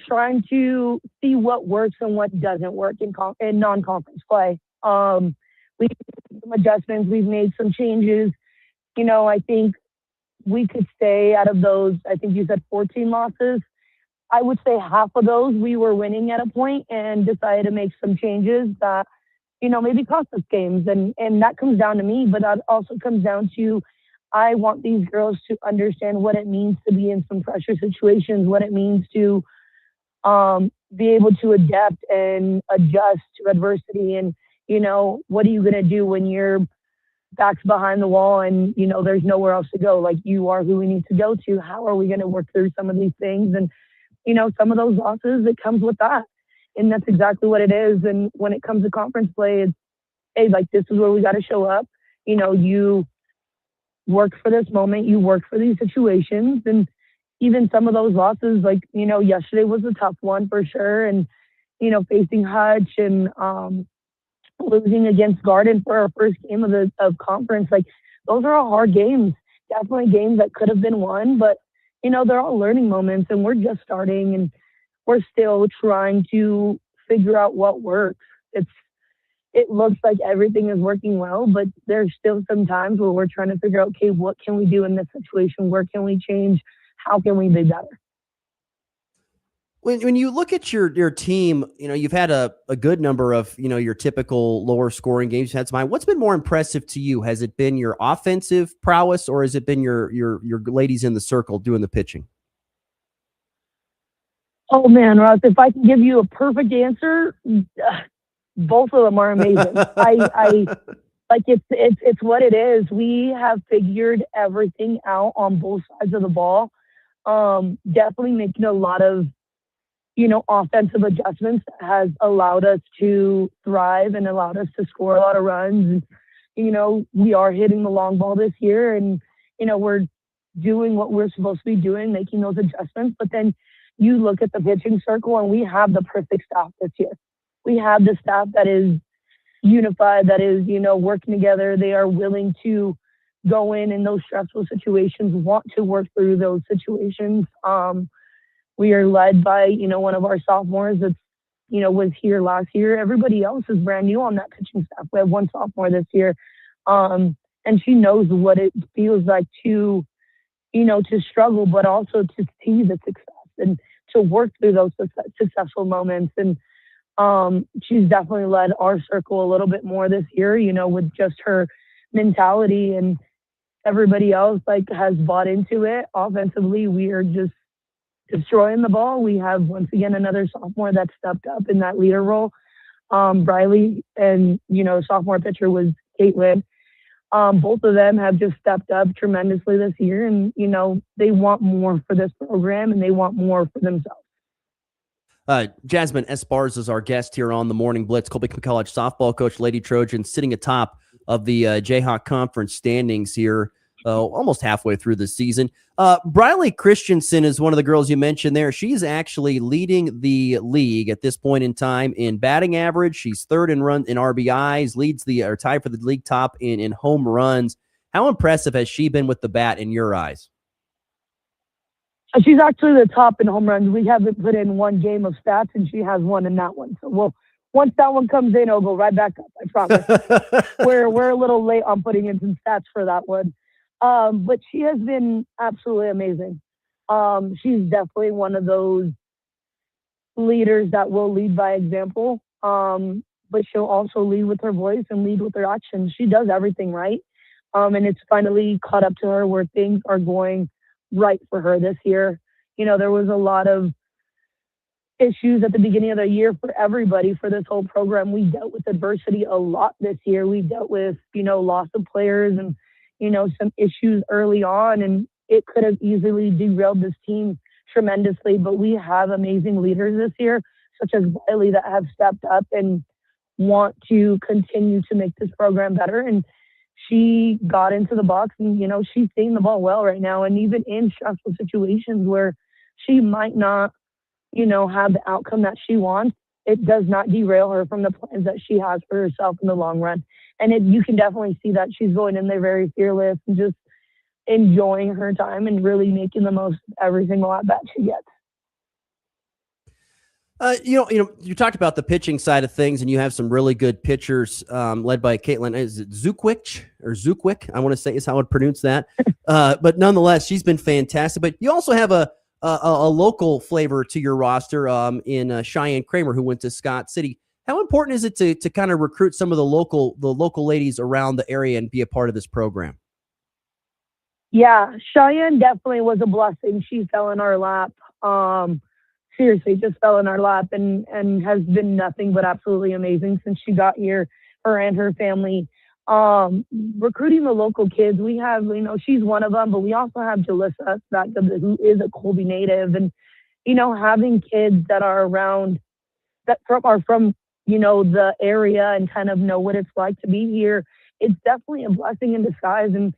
trying to see what works and what doesn't work in non-conference play. We've made some adjustments. We've made some changes. I think we could say out of those, I think you said 14 losses, I would say half of those we were winning at a point and decided to make some changes that, maybe cost us games. And that comes down to me, but that also comes down to I want these girls to understand what it means to be in some pressure situations, what it means to be able to adapt and adjust to adversity. And, what are you going to do when your back's behind the wall and, there's nowhere else to go? Like, you are who we need to go to. How are we going to work through some of these things? And, some of those losses, it comes with that. And that's exactly what it is. And when it comes to conference play, it's, hey, this is where we got to show up. You work for this moment, you work for these situations. And even some of those losses, yesterday was a tough one for sure. And, facing Hutch and losing against Garden for our first game of conference, those are all hard games. Definitely games that could have been won, but, they're all learning moments and we're just starting and we're still trying to figure out what works. It looks like everything is working well, but there's still some times where we're trying to figure out, okay, what can we do in this situation? Where can we change? How can we be better? When you look at your team, you've had a good number of, your typical lower scoring games. You had some. What's been more impressive to you? Has it been your offensive prowess or has it been your ladies in the circle doing the pitching? Oh man, Ross, if I can give you a perfect answer, both of them are amazing. It's what it is. We have figured everything out on both sides of the ball. Definitely making a lot of, offensive adjustments has allowed us to thrive and allowed us to score a lot of runs. And, we are hitting the long ball this year and, we're doing what we're supposed to be doing, making those adjustments. But then you look at the pitching circle and we have the perfect staff this year. We have the staff that is unified, that is, working together. They are willing to go in those stressful situations, want to work through those situations. We are led by, one of our sophomores that's, was here last year. Everybody else is brand new on that pitching staff. We have one sophomore this year. And she knows what it feels like to, to struggle, but also to see the success and to work through those successful moments. And she's definitely led our circle a little bit more this year, with just her mentality. And, everybody else has bought into it. Offensively, we are just destroying the ball. We have once again another sophomore that stepped up in that leader role. Briley and sophomore pitcher was Caitlin. Both of them have just stepped up tremendously this year, and they want more for this program and they want more for themselves. Jasmine Esparza is our guest here on the Morning Blitz. Colby College softball coach, Lady Trojans, sitting atop of the Jayhawk Conference standings here, almost halfway through the season. Briley Christensen is one of the girls you mentioned there. She's actually leading the league at this point in time in batting average. She's third in RBIs, leads or tied for the league top in home runs. How impressive has she been with the bat in your eyes? She's actually the top in home runs. We haven't put in one game of stats, and she has one in that one. So once that one comes in, it'll go right back up. I promise. We're a little late on putting in some stats for that one. But she has been absolutely amazing. She's definitely one of those leaders that will lead by example. But she'll also lead with her voice and lead with her actions. She does everything right. And it's finally caught up to her where things are going right for her this year. There was a lot of issues at the beginning of the year for everybody for this whole program. We dealt with adversity a lot this year. We dealt with, loss of players and, some issues early on, and it could have easily derailed this team tremendously. But we have amazing leaders this year, such as Riley, that have stepped up and want to continue to make this program better. And she got into the box and, she's seeing the ball well right now. And even in stressful situations where she might not, have the outcome that she wants, it does not derail her from the plans that she has for herself in the long run. And you can definitely see that she's going in there very fearless and just enjoying her time and really making the most of every single at bat she gets. You talked about the pitching side of things, and you have some really good pitchers led by Caitlin. Is it Zukwick? I want to say is how I would pronounce that. But nonetheless, she's been fantastic. But you also have a local flavor to your roster in Cheyenne Kramer, who went to Scott City. How important is it to kind of recruit some of the local ladies around the area and be a part of this program? Yeah, Cheyenne definitely was a blessing. She fell in our lap. Seriously, just fell in our lap and has been nothing but absolutely amazing since she got here, her and her family. Recruiting the local kids, we have, she's one of them, but we also have Jalissa, who is a Colby native, and, having kids that are around, that are from, the area and kind of know what it's like to be here. It's definitely a blessing in disguise. And,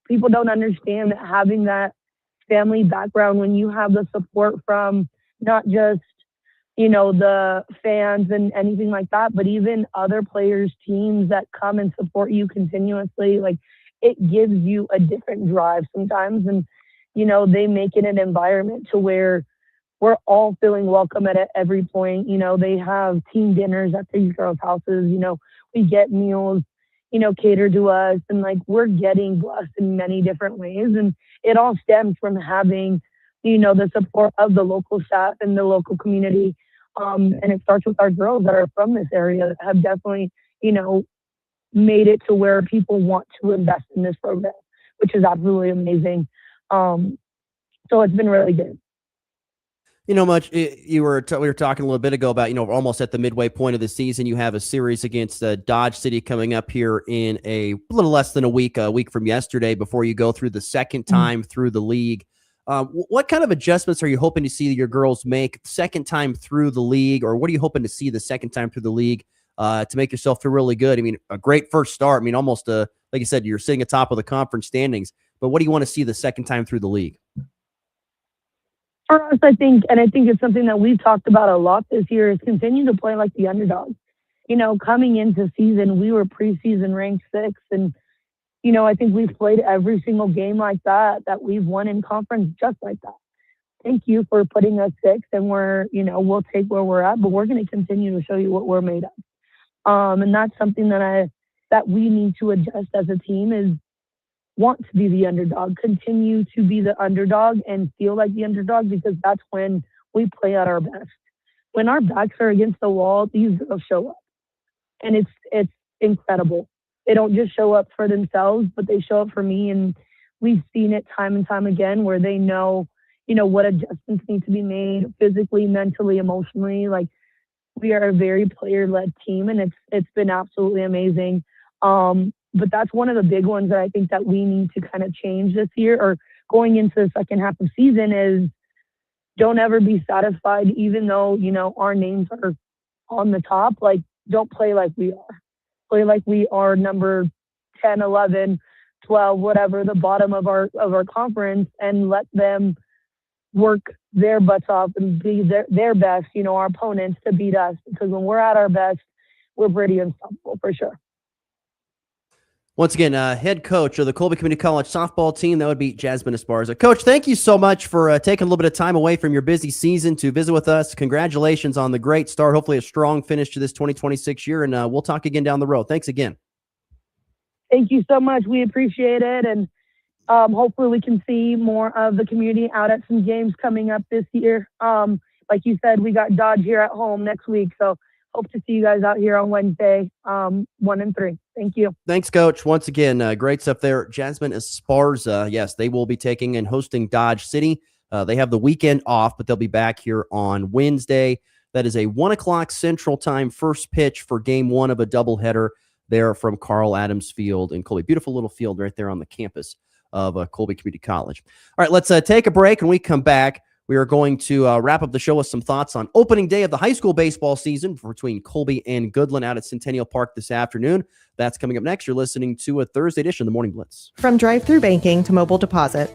people don't understand that having that family background, when you have the support from not just, the fans and anything like that, but even other players, teams that come and support you continuously, it gives you a different drive sometimes. And, they make it an environment to where we're all feeling welcome at every point. They have team dinners at these girls' houses. We get meals, catered to us, and we're getting blessed in many different ways. And it all stems from having, the support of the local staff and the local community. And it starts with our girls that are from this area that have definitely, made it to where people want to invest in this program, which is absolutely amazing. So it's been really good. Much we were talking a little bit ago about, almost at the midway point of the season, you have a series against Dodge City coming up here in a little less than a week from yesterday before you go through the second time through the league. What kind of adjustments are you hoping to see your girls make second time through the league, or what are you hoping to see the second time through the league to make yourself feel really good? I mean, a great first start. I mean, almost like you said, you're sitting atop of the conference standings, but what do you want to see the second time through the league? For us, I think it's something that we've talked about a lot this year, is continue to play like the underdog. Coming into season, we were preseason ranked 6th, and I think we've played every single game like that we've won in conference just like that. Thank you for putting us 6th, and we'll take where we're at, but we're going to continue to show you what we're made of. And that's something that we need to adjust as a team, is want to be the underdog, continue to be the underdog and feel like the underdog, because that's when we play at our best. When our backs are against the wall, these girls show up, and it's incredible. they don't just show up for themselves, but they show up for me. And we've seen it time and time again where they know, what adjustments need to be made physically, mentally, emotionally. Like, we are a very player-led team, and it's been absolutely amazing. But that's one of the big ones that I think that we need to kind of change this year or going into the second half of season is don't ever be satisfied, even though, our names are on the top. Like, don't play like we are. Play like we are number 10, 11, 12, whatever, the bottom of our conference, and let them work their butts off and be their best, our opponents, to beat us. Because when we're at our best, we're pretty unstoppable for sure. Once again, head coach of the Colby Community College softball team, that would be Jasmine Esparza. Coach, thank you so much for taking a little bit of time away from your busy season to visit with us. Congratulations on the great start. Hopefully a strong finish to this 2026 year, and we'll talk again down the road. Thanks again. Thank you so much. We appreciate it, and hopefully we can see more of the community out at some games coming up this year. Like you said, we got Dodge here at home next week, so hope to see you guys out here on Wednesday, 1 and 3. Thank you. Thanks, Coach. Once again, great stuff there. Jasmine Esparza, yes, they will be taking and hosting Dodge City. They have the weekend off, but they'll be back here on Wednesday. That is a 1 o'clock Central Time first pitch for game 1 of a doubleheader there from Carl Adams Field in Colby. Beautiful little field right there on the campus of Colby Community College. All right, let's take a break. When we come back, we are going to wrap up the show with some thoughts on opening day of the high school baseball season between Colby and Goodland out at Centennial Park this afternoon. That's coming up next. You're listening to a Thursday edition of the Morning Blitz. From drive-through banking to mobile deposit.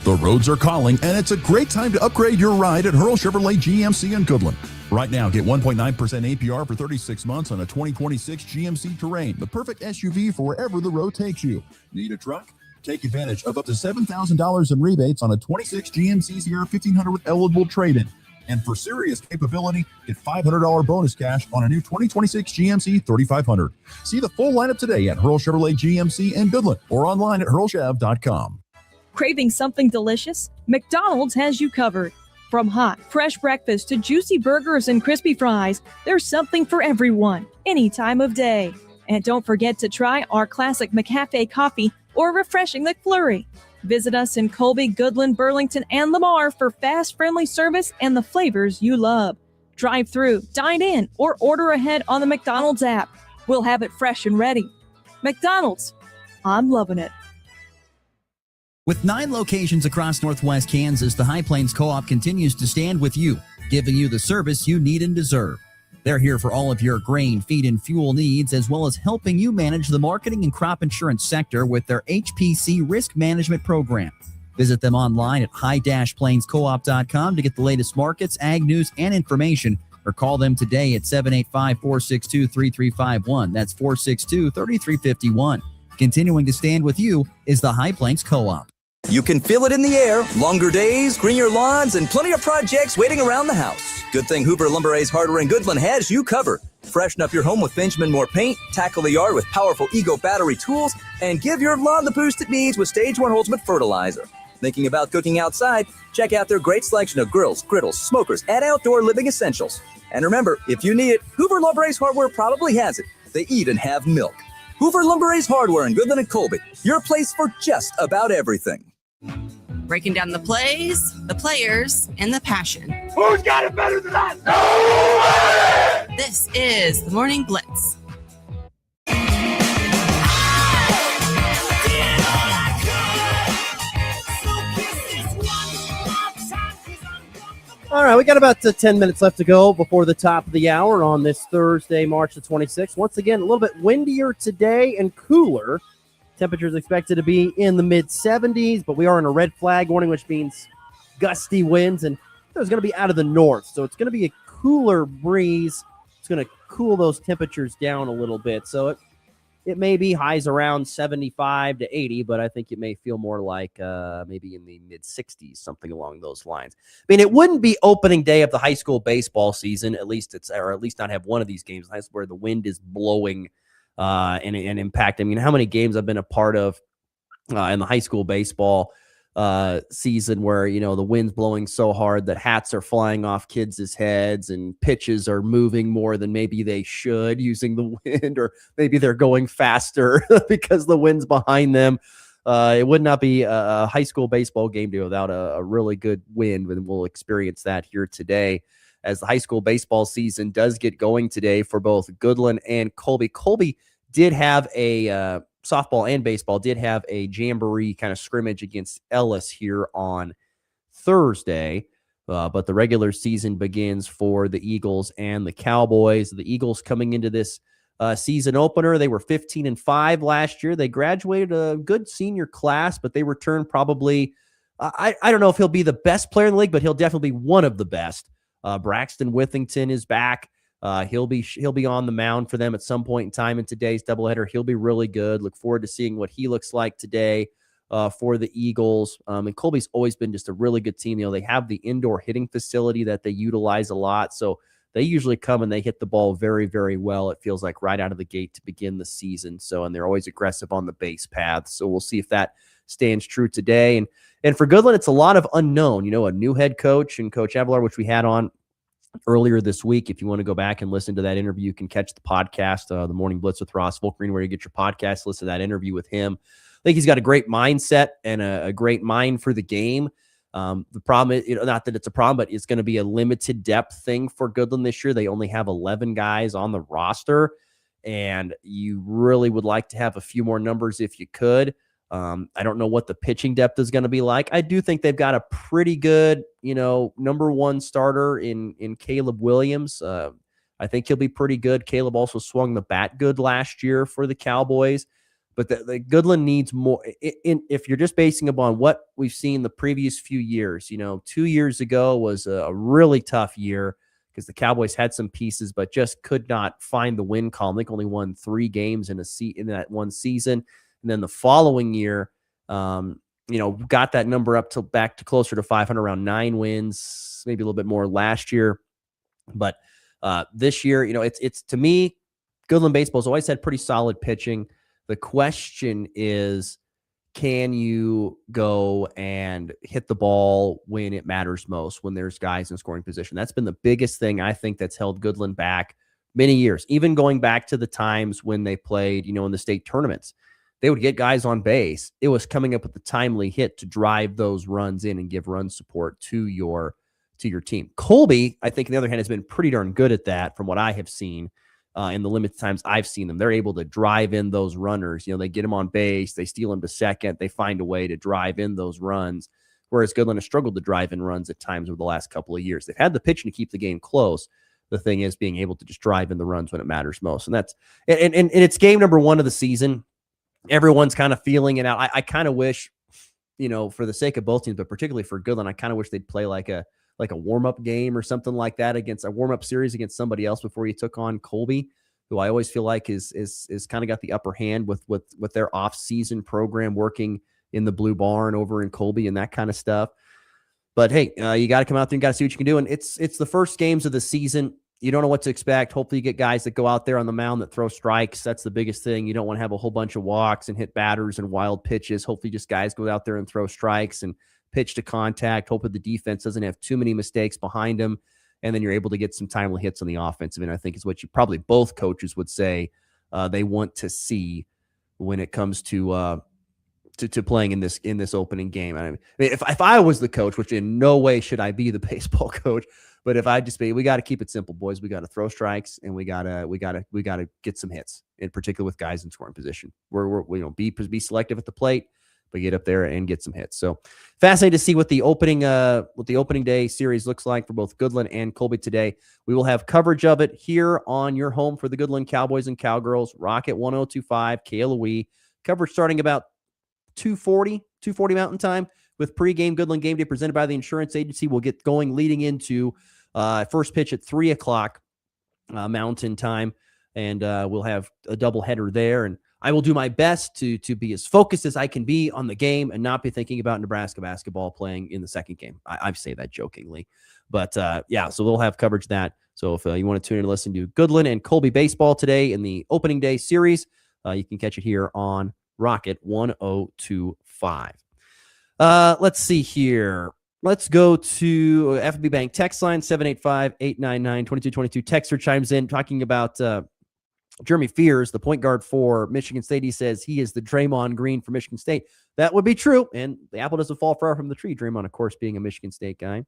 The roads are calling, and it's a great time to upgrade your ride at Hurl Chevrolet GMC in Goodland. Right now, get 1.9% APR for 36 months on a 2026 GMC Terrain, the perfect SUV for wherever the road takes you. Need a truck? Take advantage of up to $7,000 in rebates on a 26 GMC Sierra 1500 with eligible trade-in. And for serious capability, get $500 bonus cash on a new 2026 GMC 3500. See the full lineup today at Hurl Chevrolet GMC in Goodland or online at hurlchev.com. Craving something delicious? McDonald's has you covered. From hot, fresh breakfast to juicy burgers and crispy fries, there's something for everyone, any time of day. And don't forget to try our classic McCafe coffee or refreshing McFlurry. Visit us in Colby, Goodland, Burlington, and Lamar for fast, friendly service and the flavors you love. Drive through, dine in, or order ahead on the McDonald's app. We'll have it fresh and ready. McDonald's, I'm loving it. With 9 locations across Northwest Kansas, the High Plains Co-op continues to stand with you, giving you the service you need and deserve. They're here for all of your grain, feed, and fuel needs, as well as helping you manage the marketing and crop insurance sector with their HPC risk management program. Visit them online at high-plainscoop.com to get the latest markets, ag news, and information, or call them today at 785-462-3351. That's 462-3351. Continuing to stand with you is the High Plains Co-op. You can feel it in the air. Longer days, greener lawns, and plenty of projects waiting around the house. Good thing Hoover Lumber Ace Hardware in Goodland has you covered. Freshen up your home with Benjamin Moore paint, tackle the yard with powerful Ego battery tools, and give your lawn the boost it needs with Stage 1 Holtzman fertilizer. Thinking about cooking outside? Check out their great selection of grills, griddles, smokers, and outdoor living essentials. And remember, if you need it, Hoover Lumber Ace Hardware probably has it. They eat and have milk. Hoover Lumber Ace Hardware in Goodland and Colby, your place for just about everything. Breaking down the plays, the players, and the passion. Who's got it better than that? Nobody! This is the Morning Blitz. All right, we got about 10 minutes left to go before the top of the hour on this Thursday, March the 26th. Once again, a little bit windier today and cooler. Temperatures expected to be in the mid-70s, but we are in a red flag warning, which means gusty winds, and it's going to be out of the north. So it's going to be a cooler breeze. It's going to cool those temperatures down a little bit. So It may be highs around 75 to 80, but I think it may feel more like maybe in the mid 60s, something along those lines. I mean, it wouldn't be opening day of the high school baseball season, at least not have one of these games where the wind is blowing and impacting. I mean, how many games I've been a part of in the high school baseball season where, the wind's blowing so hard that hats are flying off kids' heads and pitches are moving more than maybe they should using the wind, or maybe they're going faster because the wind's behind them. It would not be a high school baseball game day without a really good wind, and we'll experience that here today as the high school baseball season does get going today for both Goodland and Colby. Colby did have a softball and baseball did have a jamboree kind of scrimmage against Ellis here on Thursday, but the regular season begins for the Eagles and the Cowboys. The Eagles coming into this season opener, they were 15-5 last year. They graduated a good senior class, but they returned probably, I don't know if he'll be the best player in the league, but he'll definitely be one of the best. Braxton Withington is back. He'll be on the mound for them at some point in time in today's doubleheader. He'll be really good. Look forward to seeing what he looks like today for the Eagles. And Colby's always been just a really good team. They have the indoor hitting facility that they utilize a lot. So they usually come and they hit the ball very, very well. It feels like right out of the gate to begin the season. So, and they're always aggressive on the base path. So we'll see if that stands true today. And for Goodland, it's a lot of unknown, a new head coach and Coach Avelar, which we had on earlier this week. If you want to go back and listen to that interview, you can catch the podcast, the Morning Blitz with Ross Volkmer, where you get your podcast. Listen to that interview with him. I think he's got a great mindset and a great mind for the game. The problem is, not that it's a problem, but it's going to be a limited depth thing for Goodland this year. They only have 11 guys on the roster, and you really would like to have a few more numbers if you could. I don't know what the pitching depth is going to be like. I do think they've got a pretty good, number one starter in Caleb Williams. I think he'll be pretty good. Caleb also swung the bat good last year for the Cowboys, but the Goodland needs more. If you're just basing upon what we've seen the previous few years, 2 years ago was a really tough year because the Cowboys had some pieces, but just could not find the win column. I think only won 3 games in that one season. And then the following year, got that number up back to closer to 500, around 9 wins, maybe a little bit more last year. But this year, it's to me, Goodland baseball's always had pretty solid pitching. The question is, can you go and hit the ball when it matters most, when there's guys in scoring position? That's been the biggest thing I think that's held Goodland back many years, even going back to the times when they played, in the state tournaments. They would get guys on base. It was coming up with the timely hit to drive those runs in and give run support to your team. Colby, I think, on the other hand, has been pretty darn good at that from what I have seen in the limited times I've seen them. They're able to drive in those runners. They get them on base. They steal them to second. They find a way to drive in those runs, whereas Goodland has struggled to drive in runs at times over the last couple of years. They've had the pitching to keep the game close. The thing is being able to just drive in the runs when it matters most. And it's game number 1 of the season. Everyone's kind of feeling it out. I kind of wish, for the sake of both teams, but particularly for Goodland, I kind of wish they'd play like a warm-up game or something like that, against a warm-up series against somebody else before you took on Colby, who I always feel like is kind of got the upper hand with their off-season program, working in the Blue Barn over in Colby and that kind of stuff. But hey, you got to come out there and got to see what you can do. And it's the first games of the season. You don't know what to expect. Hopefully you get guys that go out there on the mound that throw strikes. That's the biggest thing. You don't want to have a whole bunch of walks and hit batters and wild pitches. Hopefully just guys go out there and throw strikes and pitch to contact. Hopefully the defense doesn't have too many mistakes behind them. And then you're able to get some timely hits on the offensive end. I think is what you probably both coaches would say they want to see when it comes to playing in this opening game. I mean, if I was the coach, which in no way should I be the baseball coach, but if I just we got to keep it simple, boys. We got to throw strikes and we got to get some hits, in particular with guys in scoring position. We're be selective at the plate, but get up there and get some hits. So fascinated to see what the opening day series looks like for both Goodland and Colby today. We will have coverage of it here on your home for the Goodland Cowboys and Cowgirls, Rocket 102.5 KLOE. Coverage starting about 2:40 Mountain Time, with pregame Goodland Game Day presented by the insurance agency. We'll get going leading into first pitch at 3:00 Mountain Time, and we'll have a doubleheader there. And I will do my best to be as focused as I can be on the game and not be thinking about Nebraska basketball playing in the second game. I say that jokingly. But, so we'll have coverage of that. So if you want to tune in and listen to Goodland and Colby baseball today in the opening day series, you can catch it here on Rocket 1025. Let's see here. Let's go to FB Bank text line 785-899-2222. Texter chimes in talking about Jeremy Fears, the point guard for Michigan State. He says he is the Draymond Green for Michigan State. That would be true, and the apple doesn't fall far from the tree. Draymond, of course, being a Michigan State guy.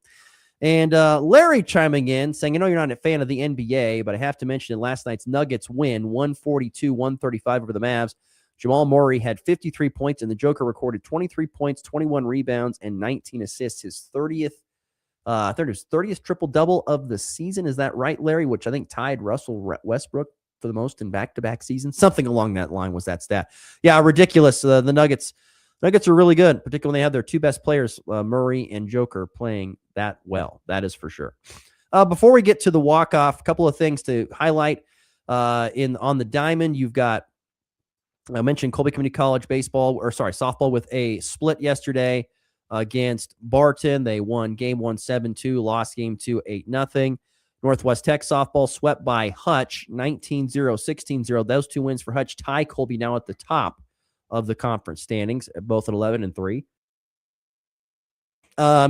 And Larry chiming in, saying, I know you're not a fan of the NBA, but I have to mention in last night's Nuggets win, 142-135 over the Mavs. Jamal Murray had 53 points, and the Joker recorded 23 points, 21 rebounds, and 19 assists. His 30th triple-double of the season. Is that right, Larry? Which I think tied Russell Westbrook for the most in back-to-back seasons. Something along that line was that stat. Yeah, ridiculous. The Nuggets are really good, particularly when they have their two best players, Murray and Joker, playing that well. That is for sure. Before we get to the walk-off, a couple of things to highlight. On the diamond, you've got, I mentioned Colby Community College softball with a split yesterday against Barton. They won game 1 7-2, lost game 2 8-0. Northwest Tech softball swept by Hutch 19-0, 16-0. Those two wins for Hutch tie Colby now at the top of the conference standings, both at 11-3.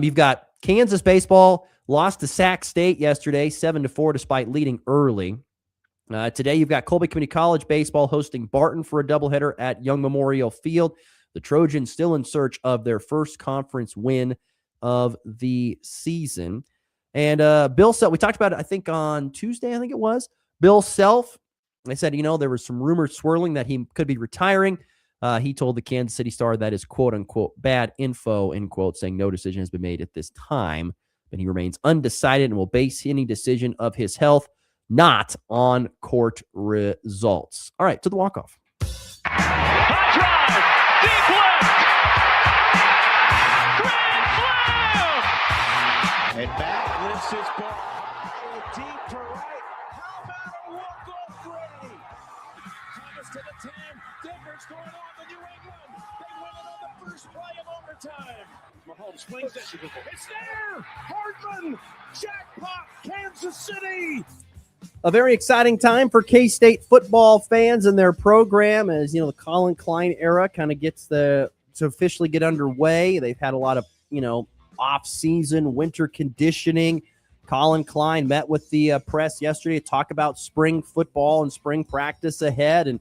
You've got Kansas baseball lost to Sac State yesterday, 7-4, despite leading early. Today, you've got Colby Community College baseball hosting Barton for a doubleheader at Young Memorial Field. The Trojans still in search of their first conference win of the season. And Bill Self, we talked about it, I think, on Tuesday, I think it was. Bill Self, they said, there was some rumors swirling that he could be retiring. He told the Kansas City Star that is quote-unquote bad info, end quote, saying no decision has been made at this time. But he remains undecided and will base any decision of his health not on court results. All right, to the walk-off. High drive, deep left, grand slam! And back lifts his ball deep to right. How about a walk-off Brady? Thomas to the 10. Denver's going on to New England. They win it on the first play of overtime. Mahomes swings it. It's there! Hardman! Jackpot! Kansas City! A very exciting time for K-State football fans and their program as, the Colin Klein era kind of gets to officially get underway. They've had a lot of, off-season winter conditioning. Colin Klein met with the press yesterday to talk about spring football and spring practice ahead. And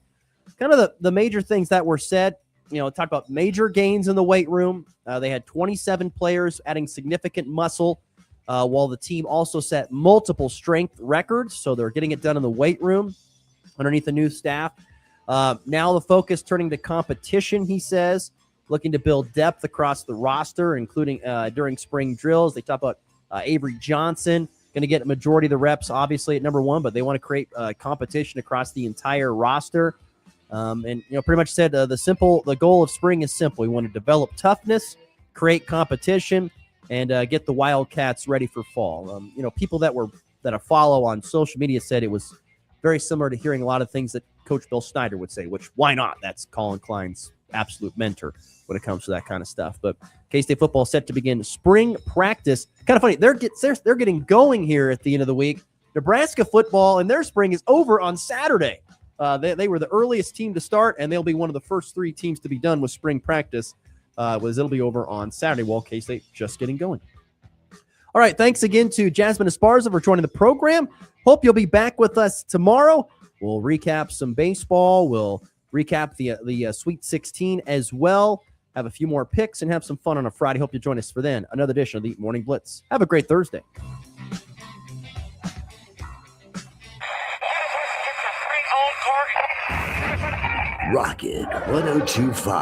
kind of the major things that were said, talk about major gains in the weight room. They had 27 players adding significant muscle. While the team also set multiple strength records, so they're getting it done in the weight room underneath the new staff. Now the focus turning to competition, he says, looking to build depth across the roster, including during spring drills. They talk about Avery Johnson, going to get a majority of the reps, obviously, at number one, but they want to create competition across the entire roster. And pretty much said the goal of spring is simple. We want to develop toughness, create competition, and get the Wildcats ready for fall. People that I follow on social media said it was very similar to hearing a lot of things that Coach Bill Snyder would say, which why not? That's Colin Klein's absolute mentor when it comes to that kind of stuff. But K-State football set to begin spring practice. Kind of funny. They're getting going here at the end of the week. Nebraska football and their spring is over on Saturday. They were the earliest team to start, and they'll be one of the first 3 teams to be done with spring practice. It'll be over on Saturday while K-State just getting going. All right, thanks again to Jasmine Esparza for joining the program. Hope you'll be back with us tomorrow. We'll recap some baseball. We'll recap the Sweet 16 as well. Have a few more picks and have some fun on a Friday. Hope you join us for then another edition of the Morning Blitz. Have a great Thursday. Rocket 1025.